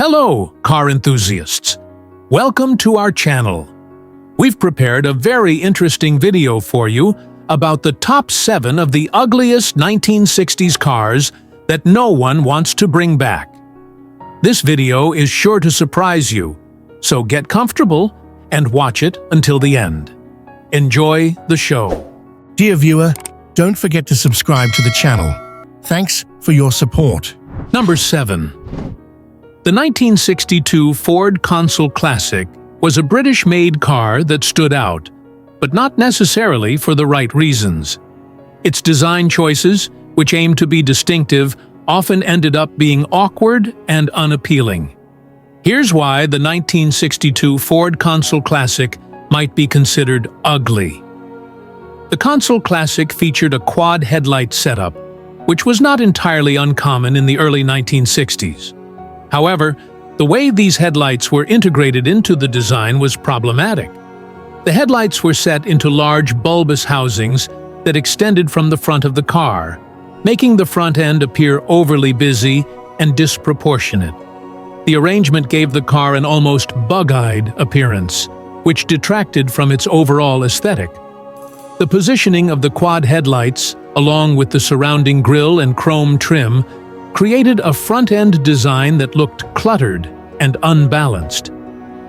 Hello, car enthusiasts! Welcome to our channel. We've prepared a very interesting video for you about the top 7 of the ugliest 1960s cars that no one wants to bring back. This video is sure to surprise you, so get comfortable and watch it until the end. Enjoy the show. Dear viewer, don't forget to subscribe to the channel. Thanks for your support. Number 7. The 1962 Ford Consul Classic was a British-made car that stood out, but not necessarily for the right reasons. Its design choices, which aimed to be distinctive, often ended up being awkward and unappealing. Here's why the 1962 Ford Consul Classic might be considered ugly. The Consul Classic featured a quad headlight setup, which was not entirely uncommon in the early 1960s. However, the way these headlights were integrated into the design was problematic. The headlights were set into large bulbous housings that extended from the front of the car, making the front end appear overly busy and disproportionate. The arrangement gave the car an almost bug-eyed appearance, which detracted from its overall aesthetic. The positioning of the quad headlights, along with the surrounding grille and chrome trim, created a front-end design that looked cluttered and unbalanced.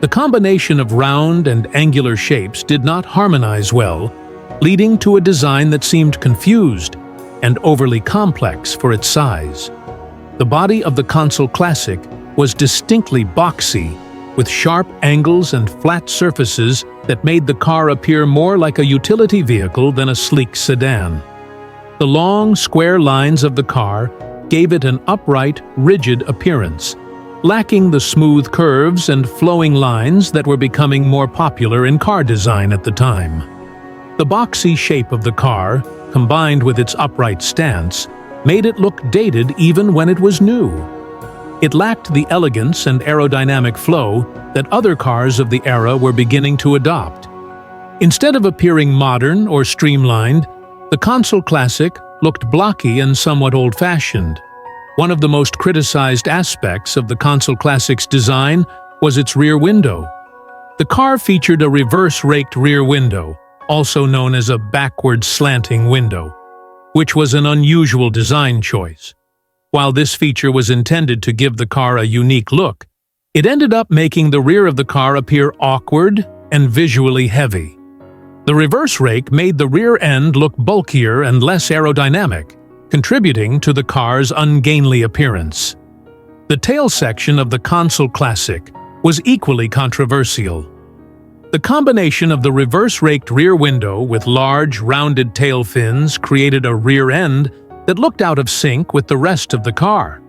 The combination of round and angular shapes did not harmonize well, leading to a design that seemed confused and overly complex for its size. The body of the Consul Classic was distinctly boxy, with sharp angles and flat surfaces that made the car appear more like a utility vehicle than a sleek sedan. The long, square lines of the car gave it an upright, rigid appearance, lacking the smooth curves and flowing lines that were becoming more popular in car design at the time. The boxy shape of the car, combined with its upright stance, made it look dated even when it was new. It lacked the elegance and aerodynamic flow that other cars of the era were beginning to adopt. Instead of appearing modern or streamlined, the Consul Classic looked blocky and somewhat old-fashioned. One of the most criticized aspects of the Consul Classic's design was its rear window. The car featured a reverse-raked rear window, also known as a backward slanting window, which was an unusual design choice. While this feature was intended to give the car a unique look, it ended up making the rear of the car appear awkward and visually heavy. The reverse rake made the rear end look bulkier and less aerodynamic, contributing to the car's ungainly appearance. The tail section of the Consul Classic was equally controversial. The combination of the reverse-raked rear window with large, rounded tail fins created a rear end that looked out of sync with the rest of the car.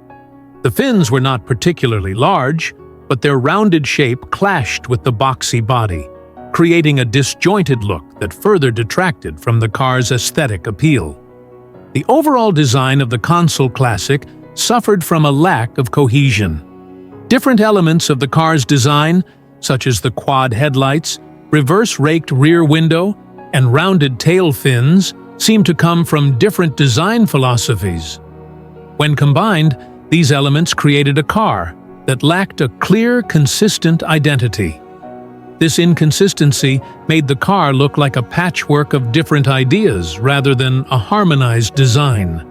The fins were not particularly large, but their rounded shape clashed with the boxy body, creating a disjointed look that further detracted from the car's aesthetic appeal. The overall design of the Consul Classic suffered from a lack of cohesion. Different elements of the car's design, such as the quad headlights, reverse-raked rear window, and rounded tail fins, seemed to come from different design philosophies. When combined, these elements created a car that lacked a clear, consistent identity. This inconsistency made the car look like a patchwork of different ideas rather than a harmonized design.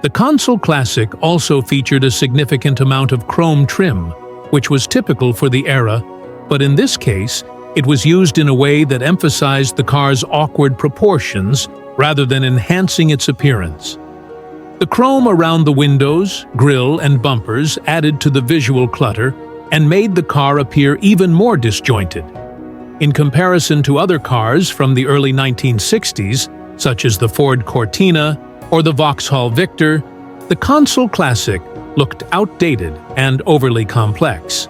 The Consul Classic also featured a significant amount of chrome trim, which was typical for the era, but in this case, it was used in a way that emphasized the car's awkward proportions rather than enhancing its appearance. The chrome around the windows, grille, and bumpers added to the visual clutter and made the car appear even more disjointed. In comparison to other cars from the early 1960s, such as the Ford Cortina or the Vauxhall Victor, the Consul Classic looked outdated and overly complex.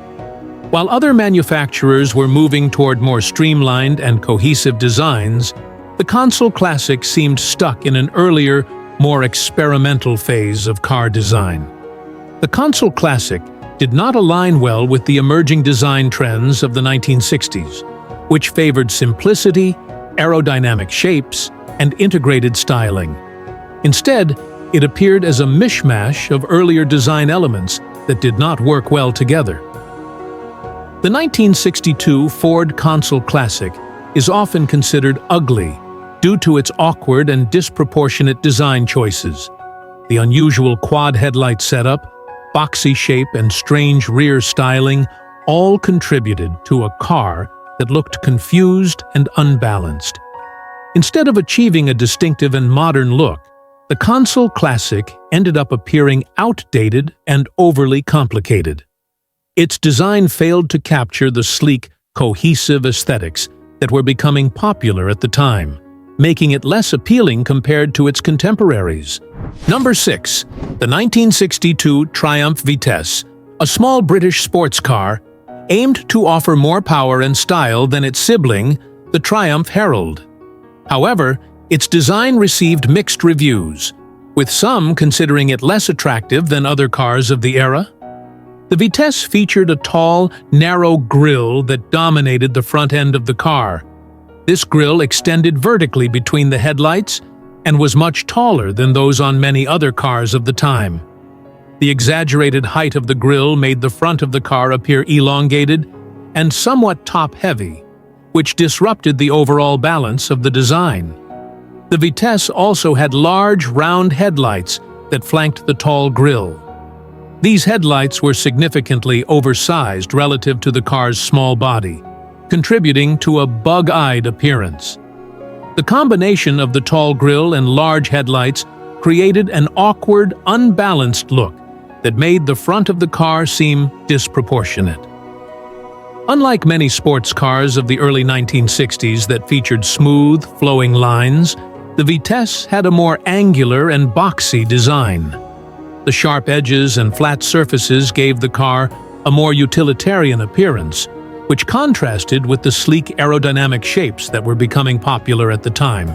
While other manufacturers were moving toward more streamlined and cohesive designs, the Consul Classic seemed stuck in an earlier, more experimental phase of car design. The Consul Classic did not align well with the emerging design trends of the 1960s, which favored simplicity, aerodynamic shapes, and integrated styling. Instead, it appeared as a mishmash of earlier design elements that did not work well together. The 1962 Ford Consul Classic is often considered ugly due to its awkward and disproportionate design choices. The unusual quad headlight setup, boxy shape, and strange rear styling all contributed to a car that looked confused and unbalanced. Instead of achieving a distinctive and modern look, the Consul Classic ended up appearing outdated and overly complicated. Its design failed to capture the sleek, cohesive aesthetics that were becoming popular at the time, making it less appealing compared to its contemporaries. Number 6. The 1962 Triumph Vitesse, a small British sports car, aimed to offer more power and style than its sibling, the Triumph Herald. However, its design received mixed reviews, with some considering it less attractive than other cars of the era. The Vitesse featured a tall, narrow grille that dominated the front end of the car. This grille extended vertically between the headlights and was much taller than those on many other cars of the time. The exaggerated height of the grille made the front of the car appear elongated and somewhat top-heavy, which disrupted the overall balance of the design. The Vitesse also had large, round headlights that flanked the tall grille. These headlights were significantly oversized relative to the car's small body, contributing to a bug-eyed appearance. The combination of the tall grille and large headlights created an awkward, unbalanced look that made the front of the car seem disproportionate. Unlike many sports cars of the early 1960s that featured smooth, flowing lines, the Vitesse had a more angular and boxy design. The sharp edges and flat surfaces gave the car a more utilitarian appearance, which contrasted with the sleek aerodynamic shapes that were becoming popular at the time.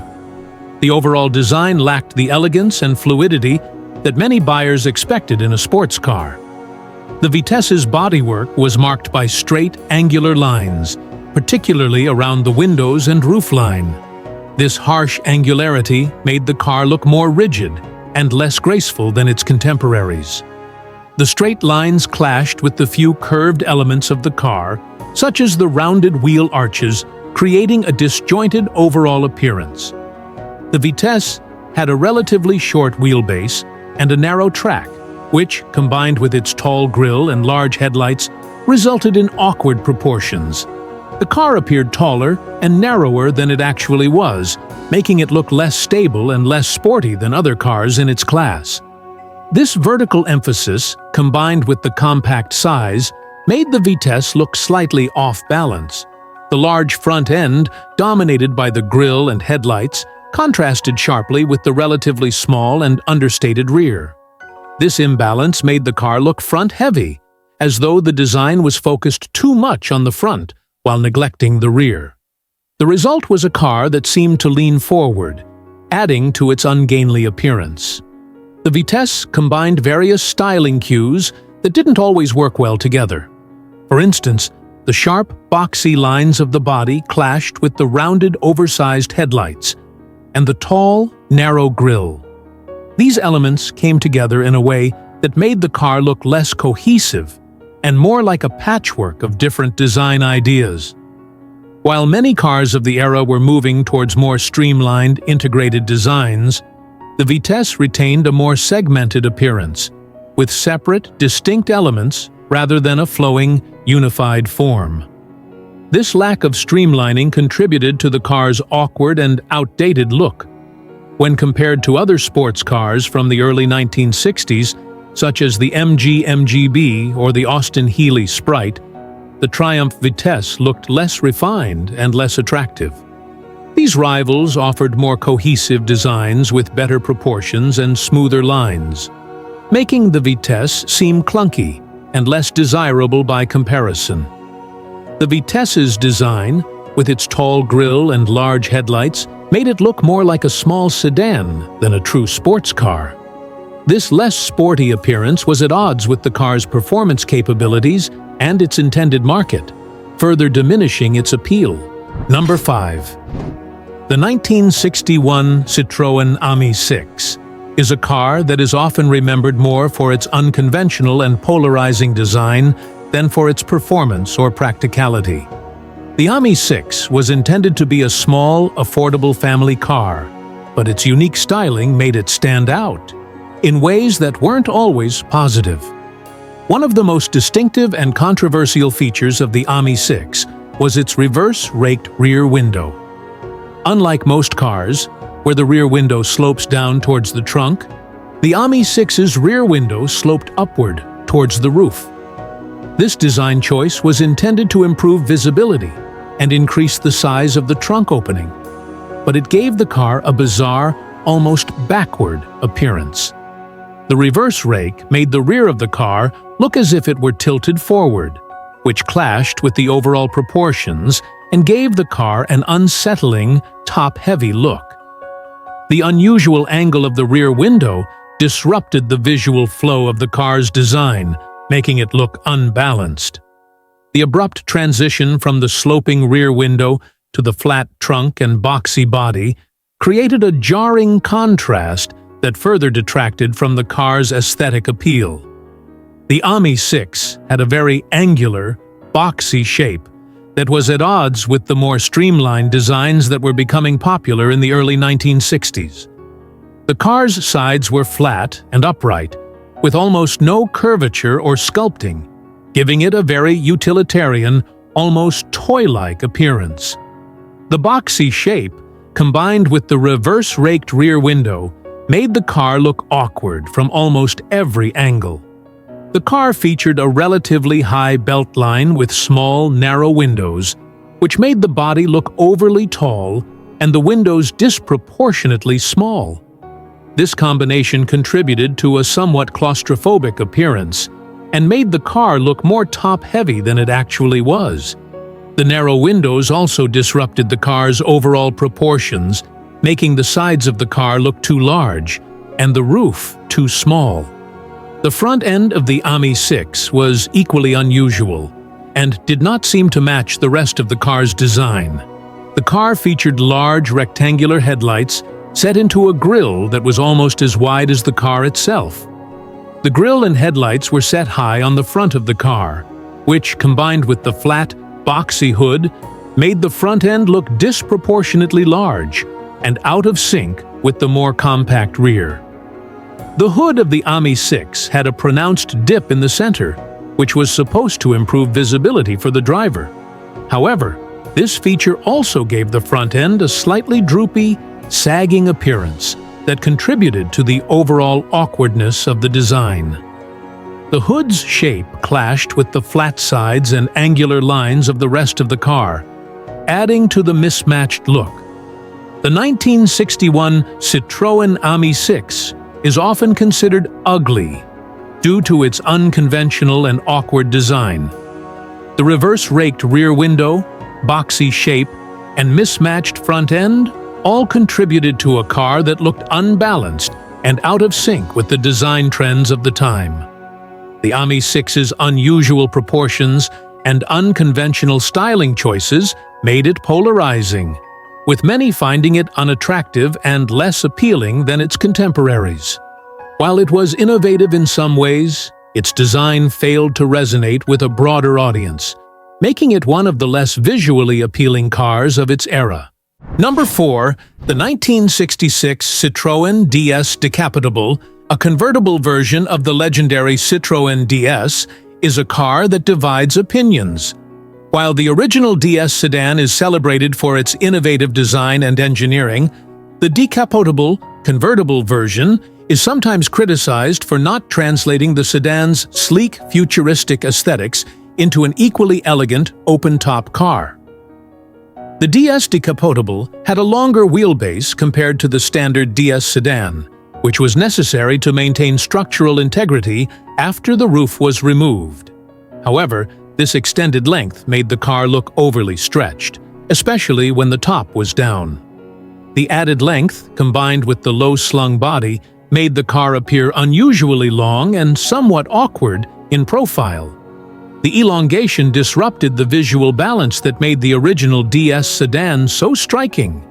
The overall design lacked the elegance and fluidity that many buyers expected in a sports car. The Vitesse's bodywork was marked by straight, angular lines, particularly around the windows and roofline. This harsh angularity made the car look more rigid and less graceful than its contemporaries. The straight lines clashed with the few curved elements of the car, such as the rounded wheel arches, creating a disjointed overall appearance. The Vitesse had a relatively short wheelbase and a narrow track, which, combined with its tall grille and large headlights, resulted in awkward proportions. The car appeared taller and narrower than it actually was, making it look less stable and less sporty than other cars in its class. This vertical emphasis, combined with the compact size, made the Vitesse look slightly off-balance. The large front end, dominated by the grille and headlights, contrasted sharply with the relatively small and understated rear. This imbalance made the car look front-heavy, as though the design was focused too much on the front while neglecting the rear. The result was a car that seemed to lean forward, adding to its ungainly appearance. The Vitesse combined various styling cues that didn't always work well together. For instance, the sharp, boxy lines of the body clashed with the rounded, oversized headlights and the tall, narrow grille. These elements came together in a way that made the car look less cohesive and more like a patchwork of different design ideas. While many cars of the era were moving towards more streamlined, integrated designs, the Vitesse retained a more segmented appearance, with separate, distinct elements rather than a flowing, unified form. This lack of streamlining contributed to the car's awkward and outdated look. When compared to other sports cars from the early 1960s, such as the MG MGB or the Austin Healey Sprite, the Triumph Vitesse looked less refined and less attractive. These rivals offered more cohesive designs with better proportions and smoother lines, making the Vitesse seem clunky and less desirable by comparison. The Vitesse's design, with its tall grille and large headlights, made it look more like a small sedan than a true sports car. This less sporty appearance was at odds with the car's performance capabilities and its intended market, further diminishing its appeal. Number 5. The 1961 Citroen Ami 6 is a car that is often remembered more for its unconventional and polarizing design than for its performance or practicality. The Ami 6 was intended to be a small, affordable family car, but its unique styling made it stand out in ways that weren't always positive. One of the most distinctive and controversial features of the Ami 6 was its reverse-raked rear window. Unlike most cars, where the rear window slopes down towards the trunk, the Ami 6's rear window sloped upward towards the roof. This design choice was intended to improve visibility and increase the size of the trunk opening, but it gave the car a bizarre, almost backward appearance. The reverse rake made the rear of the car look as if it were tilted forward, which clashed with the overall proportions and gave the car an unsettling, top-heavy look. The unusual angle of the rear window disrupted the visual flow of the car's design, making it look unbalanced. The abrupt transition from the sloping rear window to the flat trunk and boxy body created a jarring contrast that further detracted from the car's aesthetic appeal. The Ami 6 had a very angular, boxy shape that was at odds with the more streamlined designs that were becoming popular in the early 1960s. The car's sides were flat and upright, with almost no curvature or sculpting, giving it a very utilitarian, almost toy-like appearance. The boxy shape, combined with the reverse-raked rear window, made the car look awkward from almost every angle. The car featured a relatively high beltline with small, narrow windows, which made the body look overly tall and the windows disproportionately small. This combination contributed to a somewhat claustrophobic appearance and made the car look more top-heavy than it actually was. The narrow windows also disrupted the car's overall proportions, making the sides of the car look too large and the roof too small. The front end of the Ami 6 was equally unusual and did not seem to match the rest of the car's design. The car featured large rectangular headlights set into a grille that was almost as wide as the car itself. The grille and headlights were set high on the front of the car, which, combined with the flat, boxy hood, made the front end look disproportionately large and out of sync with the more compact rear. The hood of the Ami 6 had a pronounced dip in the center, which was supposed to improve visibility for the driver. However, this feature also gave the front end a slightly droopy, sagging appearance that contributed to the overall awkwardness of the design. The hood's shape clashed with the flat sides and angular lines of the rest of the car, adding to the mismatched look. The 1961 Citroen Ami 6 is often considered ugly due to its unconventional and awkward design. The reverse-raked rear window, boxy shape, and mismatched front end all contributed to a car that looked unbalanced and out of sync with the design trends of the time. The Ami 6's unusual proportions and unconventional styling choices made it polarizing, with many finding it unattractive and less appealing than its contemporaries. While it was innovative in some ways, its design failed to resonate with a broader audience, making it one of the less visually appealing cars of its era. Number 4. The 1966 Citroen DS Decapit, a convertible version of the legendary Citroen DS, is a car that divides opinions. While the original DS sedan is celebrated for its innovative design and engineering, the decapotable, convertible version is sometimes criticized for not translating the sedan's sleek, futuristic aesthetics into an equally elegant, open-top car. The DS Decapit had a longer wheelbase compared to the standard DS sedan, which was necessary to maintain structural integrity after the roof was removed. However, this extended length made the car look overly stretched, especially when the top was down. The added length, combined with the low-slung body, made the car appear unusually long and somewhat awkward in profile. The elongation disrupted the visual balance that made the original DS sedan so striking.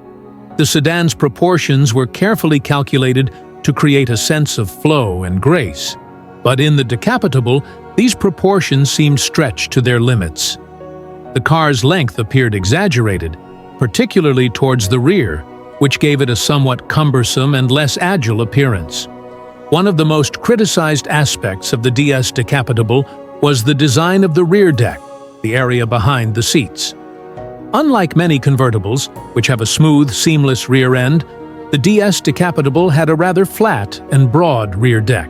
The sedan's proportions were carefully calculated to create a sense of flow and grace, but in the Decapit, These proportions seemed stretched to their limits. The car's length appeared exaggerated, particularly towards the rear, which gave it a somewhat cumbersome and less agile appearance. One of the most criticized aspects of the DS Decapitable was the design of the rear deck, the area behind the seats. Unlike many convertibles, which have a smooth, seamless rear end, the DS Decapitable had a rather flat and broad rear deck.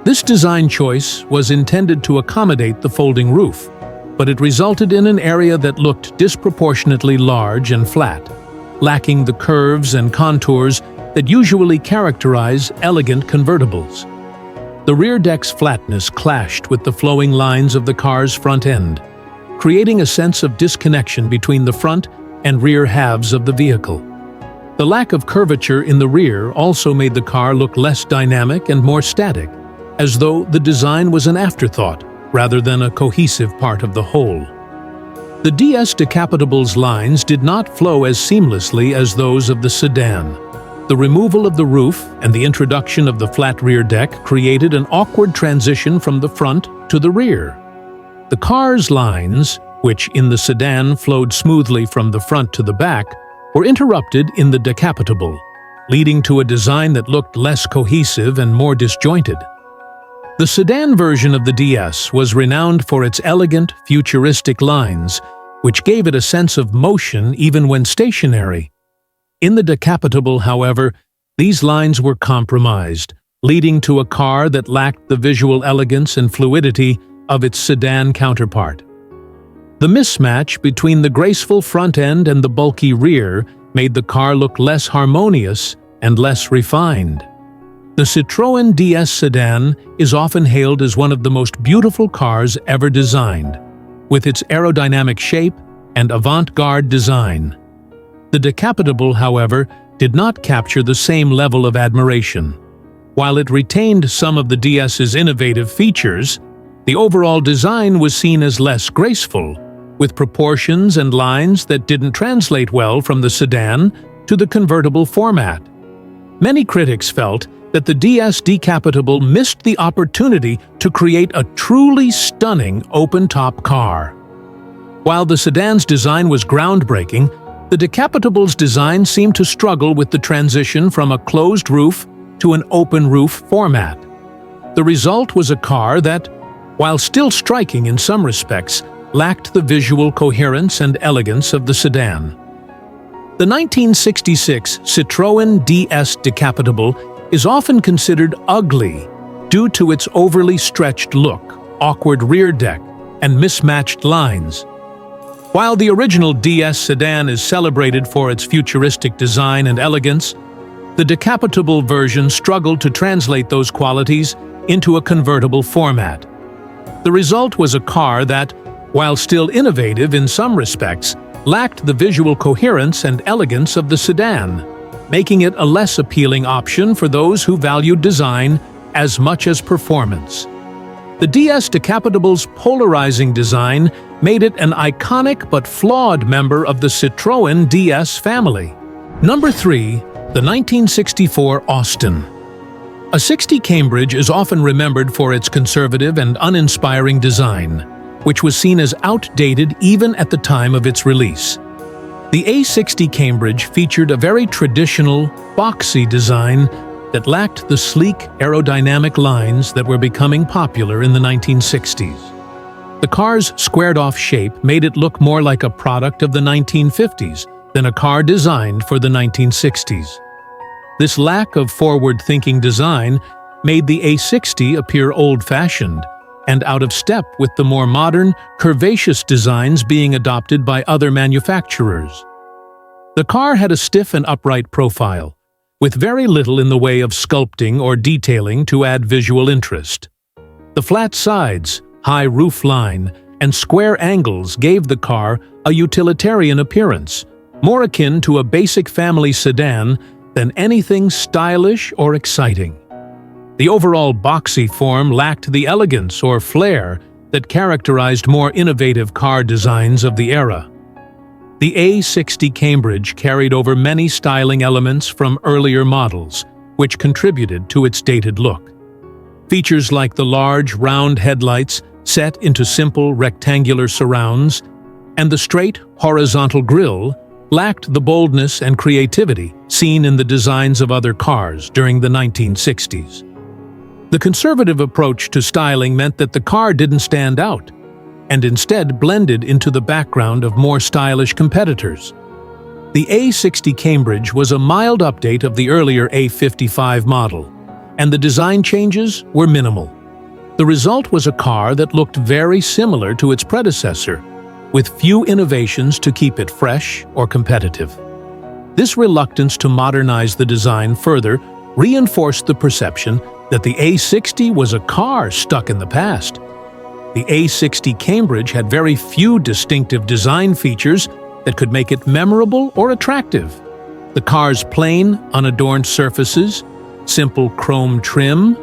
This design choice was intended to accommodate the folding roof, but it resulted in an area that looked disproportionately large and flat, lacking the curves and contours that usually characterize elegant convertibles. The rear deck's flatness clashed with the flowing lines of the car's front end, creating a sense of disconnection between the front and rear halves of the vehicle. The lack of curvature in the rear also made the car look less dynamic and more static, as though the design was an afterthought rather than a cohesive part of the whole. The DS Decapitable's lines did not flow as seamlessly as those of the sedan. The removal of the roof and the introduction of the flat rear deck created an awkward transition from the front to the rear. The car's lines, which in the sedan flowed smoothly from the front to the back, were interrupted in the Decapitable, leading to a design that looked less cohesive and more disjointed. The sedan version of the DS was renowned for its elegant, futuristic lines, which gave it a sense of motion even when stationary. In the Decapitable, however, these lines were compromised, leading to a car that lacked the visual elegance and fluidity of its sedan counterpart. The mismatch between the graceful front end and the bulky rear made the car look less harmonious and less refined. The Citroen DS sedan is often hailed as one of the most beautiful cars ever designed, with its aerodynamic shape and avant-garde design. The Decapitable, however, did not capture the same level of admiration. While it retained some of the DS's innovative features, the overall design was seen as less graceful, with proportions and lines that didn't translate well from the sedan to the convertible format. Many critics felt that the DS Decapitable missed the opportunity to create a truly stunning open-top car. While the sedan's design was groundbreaking, the Decapitable's design seemed to struggle with the transition from a closed roof to an open roof format. The result was a car that, while still striking in some respects, lacked the visual coherence and elegance of the sedan. The 1966 Citroen DS Decapitable is often considered ugly due to its overly stretched look, awkward rear deck, and mismatched lines. While the original DS sedan is celebrated for its futuristic design and elegance, the Decapitable version struggled to translate those qualities into a convertible format. The result was a car that, while still innovative in some respects, lacked the visual coherence and elegance of the sedan, making it a less appealing option for those who valued design as much as performance. The DS Decapitable's polarizing design made it an iconic but flawed member of the Citroen DS family. Number 3. The 1964 Austin. A60 Cambridge is often remembered for its conservative and uninspiring design, which was seen as outdated even at the time of its release. The A60 Cambridge featured a very traditional, boxy design that lacked the sleek, aerodynamic lines that were becoming popular in the 1960s. The car's squared-off shape made it look more like a product of the 1950s than a car designed for the 1960s. This lack of forward-thinking design made the A60 appear old-fashioned and out of step with the more modern, curvaceous designs being adopted by other manufacturers. The car had a stiff and upright profile, with very little in the way of sculpting or detailing to add visual interest. The flat sides, high roof line, and square angles gave the car a utilitarian appearance, more akin to a basic family sedan than anything stylish or exciting. The overall boxy form lacked the elegance or flair that characterized more innovative car designs of the era. The A60 Cambridge carried over many styling elements from earlier models, which contributed to its dated look. Features like the large, round headlights set into simple rectangular surrounds and the straight, horizontal grille lacked the boldness and creativity seen in the designs of other cars during the 1960s. The conservative approach to styling meant that the car didn't stand out, and instead blended into the background of more stylish competitors. The A60 Cambridge was a mild update of the earlier A55 model, and the design changes were minimal. The result was a car that looked very similar to its predecessor, with few innovations to keep it fresh or competitive. This reluctance to modernize the design further reinforced the perception that the A60 was a car stuck in the past. The A60 Cambridge had very few distinctive design features that could make it memorable or attractive. The car's plain, unadorned surfaces, simple chrome trim,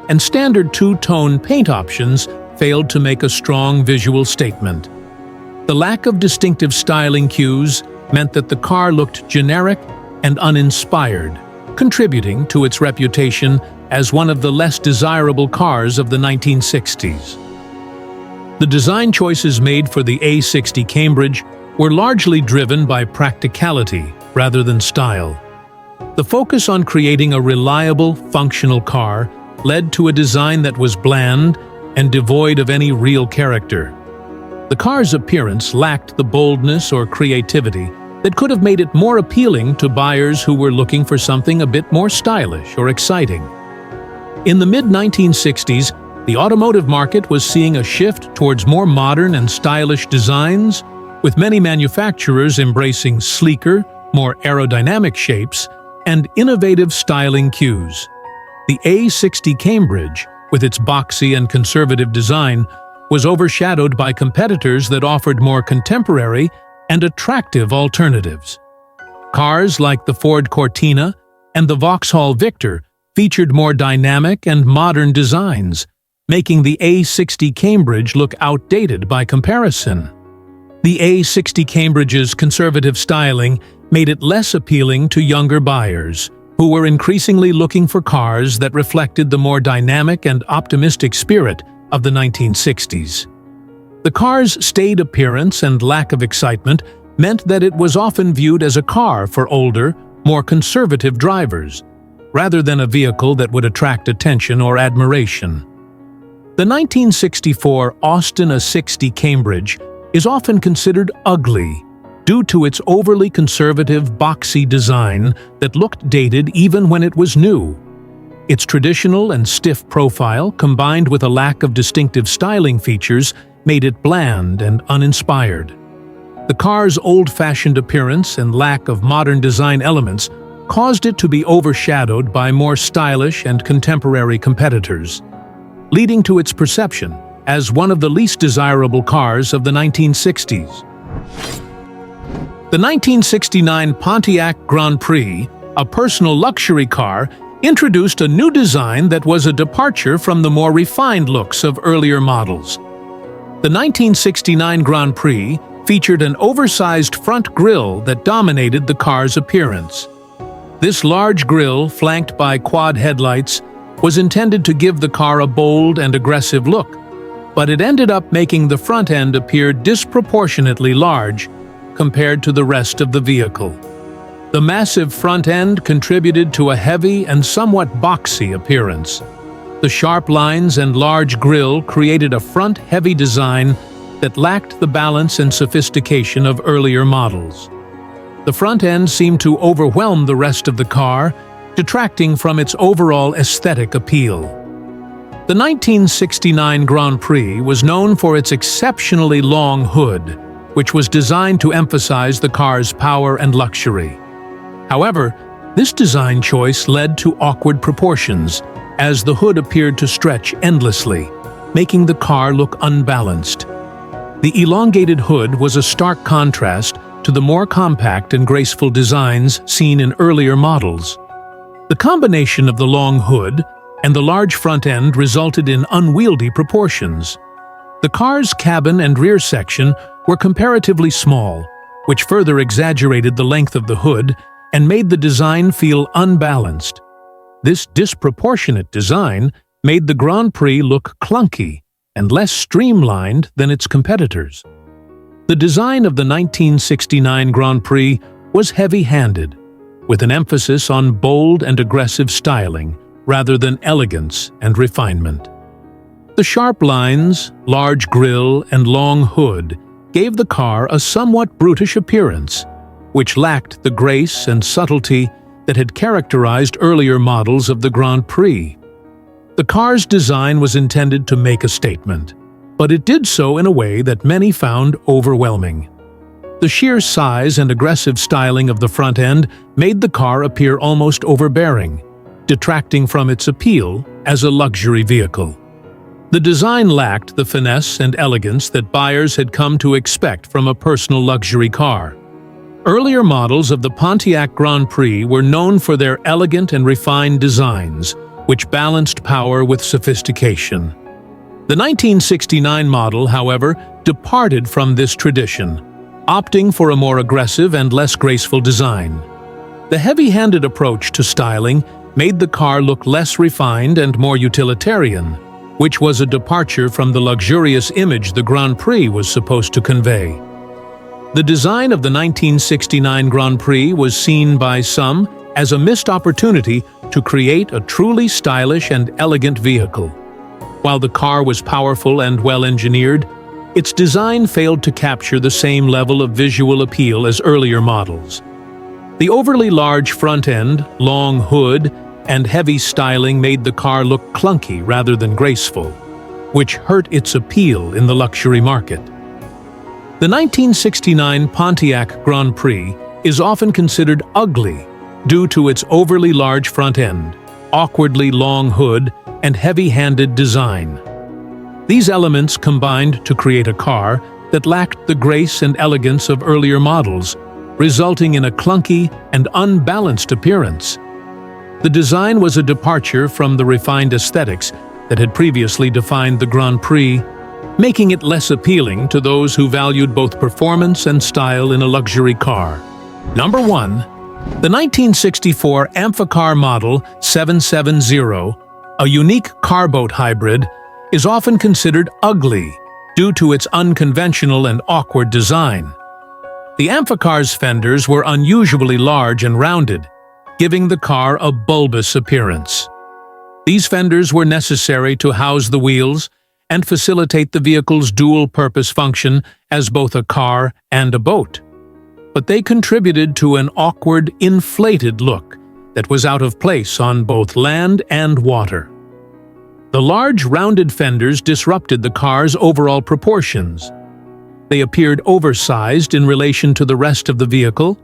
and standard two-tone paint options failed to make a strong visual statement. The lack of distinctive styling cues meant that the car looked generic and uninspired, contributing to its reputation as one of the less desirable cars of the 1960s. The design choices made for the A60 Cambridge were largely driven by practicality rather than style. The focus on creating a reliable, functional car led to a design that was bland and devoid of any real character. The car's appearance lacked the boldness or creativity that could have made it more appealing to buyers who were looking for something a bit more stylish or exciting. In the mid-1960s, the automotive market was seeing a shift towards more modern and stylish designs, with many manufacturers embracing sleeker, more aerodynamic shapes and innovative styling cues. The A60 Cambridge, with its boxy and conservative design, was overshadowed by competitors that offered more contemporary and attractive alternatives. Cars like the Ford Cortina and the Vauxhall Victor featured more dynamic and modern designs, making the A60 Cambridge look outdated by comparison. The A60 Cambridge's conservative styling made it less appealing to younger buyers, who were increasingly looking for cars that reflected the more dynamic and optimistic spirit of the 1960s. The car's staid appearance and lack of excitement meant that it was often viewed as a car for older, more conservative drivers, rather than a vehicle that would attract attention or admiration. The 1964 Austin A60 Cambridge is often considered ugly due to its overly conservative, boxy design that looked dated even when it was new. Its traditional and stiff profile, combined with a lack of distinctive styling features, made it bland and uninspired. The car's old-fashioned appearance and lack of modern design elements caused it to be overshadowed by more stylish and contemporary competitors, leading to its perception as one of the least desirable cars of the 1960s. The 1969 Pontiac Grand Prix, a personal luxury car, introduced a new design that was a departure from the more refined looks of earlier models. The 1969 Grand Prix featured an oversized front grille that dominated the car's appearance. This large grille, flanked by quad headlights, was intended to give the car a bold and aggressive look, but it ended up making the front end appear disproportionately large compared to the rest of the vehicle. The massive front end contributed to a heavy and somewhat boxy appearance. The sharp lines and large grille created a front-heavy design that lacked the balance and sophistication of earlier models. The front end seemed to overwhelm the rest of the car, detracting from its overall aesthetic appeal. The 1969 Grand Prix was known for its exceptionally long hood, which was designed to emphasize the car's power and luxury. However, this design choice led to awkward proportions, as the hood appeared to stretch endlessly, making the car look unbalanced. The elongated hood was a stark contrast to the more compact and graceful designs seen in earlier models. The combination of the long hood and the large front end resulted in unwieldy proportions. The car's cabin and rear section were comparatively small, which further exaggerated the length of the hood and made the design feel unbalanced. This disproportionate design made the Grand Prix look clunky and less streamlined than its competitors. The design of the 1969 Grand Prix was heavy-handed, with an emphasis on bold and aggressive styling rather than elegance and refinement. The sharp lines, large grille, and long hood gave the car a somewhat brutish appearance, which lacked the grace and subtlety that had characterized earlier models of the Grand Prix. The car's design was intended to make a statement, but it did so in a way that many found overwhelming. The sheer size and aggressive styling of the front end made the car appear almost overbearing, detracting from its appeal as a luxury vehicle. The design lacked the finesse and elegance that buyers had come to expect from a personal luxury car. Earlier models of the Pontiac Grand Prix were known for their elegant and refined designs, which balanced power with sophistication. The 1969 model, however, departed from this tradition, opting for a more aggressive and less graceful design. The heavy-handed approach to styling made the car look less refined and more utilitarian, which was a departure from the luxurious image the Grand Prix was supposed to convey. The design of the 1969 Grand Prix was seen by some as a missed opportunity to create a truly stylish and elegant vehicle. While the car was powerful and well-engineered, its design failed to capture the same level of visual appeal as earlier models. The overly large front end, long hood, and heavy styling made the car look clunky rather than graceful, which hurt its appeal in the luxury market. The 1969 Pontiac Grand Prix is often considered ugly due to its overly large front end, awkwardly long hood, and heavy-handed design. These elements combined to create a car that lacked the grace and elegance of earlier models, resulting in a clunky and unbalanced appearance. The design was a departure from the refined aesthetics that had previously defined the Grand Prix, making it less appealing to those who valued both performance and style in a luxury car. Number 1. The 1964 Amphicar Model 770, a unique carboat hybrid, is often considered ugly due to its unconventional and awkward design. The Amphicar's fenders were unusually large and rounded, giving the car a bulbous appearance. These fenders were necessary to house the wheels and facilitate the vehicle's dual-purpose function as both a car and a boat. But they contributed to an awkward, inflated look that was out of place on both land and water. The large, rounded fenders disrupted the car's overall proportions. They appeared oversized in relation to the rest of the vehicle,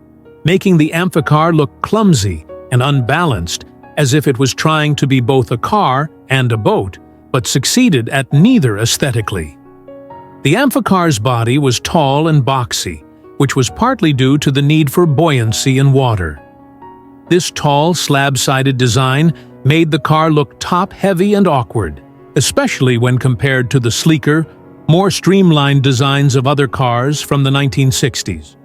making the Amphicar look clumsy and unbalanced, as if it was trying to be both a car and a boat, but succeeded at neither aesthetically. The Amphicar's body was tall and boxy, which was partly due to the need for buoyancy in water. This tall, slab-sided design made the car look top-heavy and awkward, especially when compared to the sleeker, more streamlined designs of other cars from the 1960s.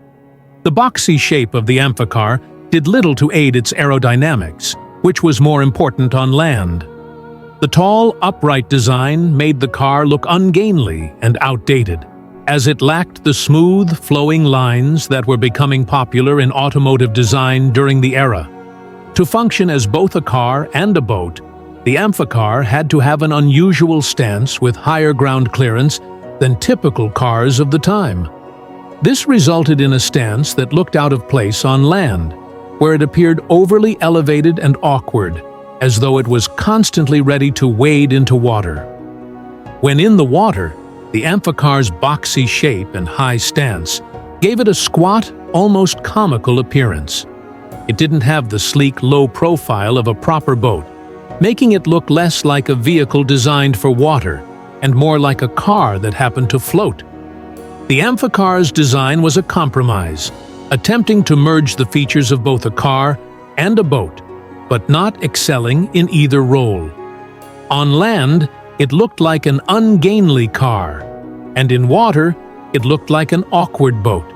The boxy shape of the Amphicar did little to aid its aerodynamics, which was more important on land. The tall, upright design made the car look ungainly and outdated, as it lacked the smooth, flowing lines that were becoming popular in automotive design during the era. To function as both a car and a boat, the Amphicar had to have an unusual stance with higher ground clearance than typical cars of the time. This resulted in a stance that looked out of place on land, where it appeared overly elevated and awkward, as though it was constantly ready to wade into water. When in the water, the Amphicar's boxy shape and high stance gave it a squat, almost comical appearance. It didn't have the sleek, low profile of a proper boat, making it look less like a vehicle designed for water and more like a car that happened to float. The Amphicar's design was a compromise, attempting to merge the features of both a car and a boat, but not excelling in either role. On land, it looked like an ungainly car, and in water, it looked like an awkward boat.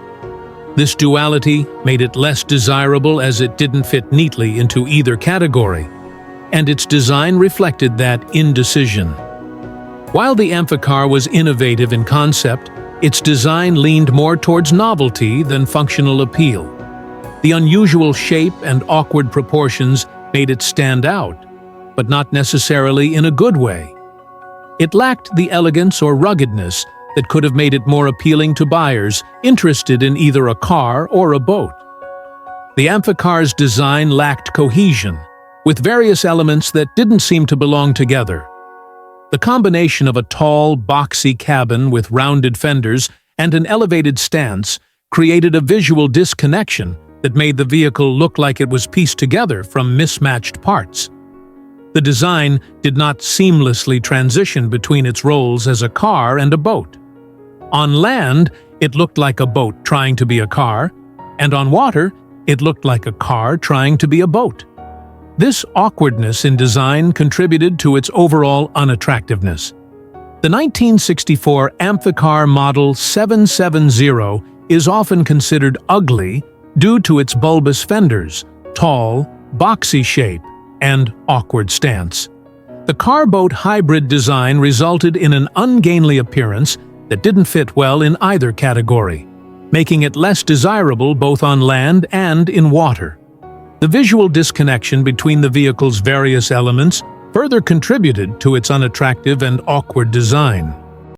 This duality made it less desirable as it didn't fit neatly into either category. and its design reflected that indecision. While the Amphicar was innovative in concept, its design leaned more towards novelty than functional appeal. The unusual shape and awkward proportions made it stand out, but not necessarily in a good way. It lacked the elegance or ruggedness that could have made it more appealing to buyers interested in either a car or a boat. The Amphicar's design lacked cohesion, with various elements that didn't seem to belong together. The combination of a tall, boxy cabin with rounded fenders and an elevated stance created a visual disconnection that made the vehicle look like it was pieced together from mismatched parts. The design did not seamlessly transition between its roles as a car and a boat. On land, it looked like a boat trying to be a car, and on water, it looked like a car trying to be a boat. This awkwardness in design contributed to its overall unattractiveness. The 1964 Amphicar Model 770 is often considered ugly due to its bulbous fenders, tall, boxy shape, and awkward stance. The car-boat hybrid design resulted in an ungainly appearance that didn't fit well in either category, making it less desirable both on land and in water. The visual disconnection between the vehicle's various elements further contributed to its unattractive and awkward design.